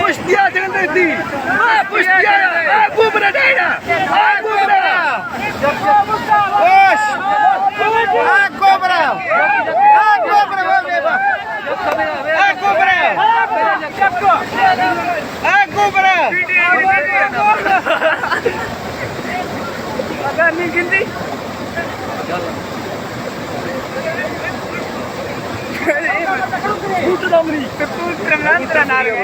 Pustia jangan berhenti. Pustia, aku berada. Aku berada. Bos, aku berada. Aku berada. Aku berada. Aku berada. Agak mungkin sih. Putra Domri, putra Nantran.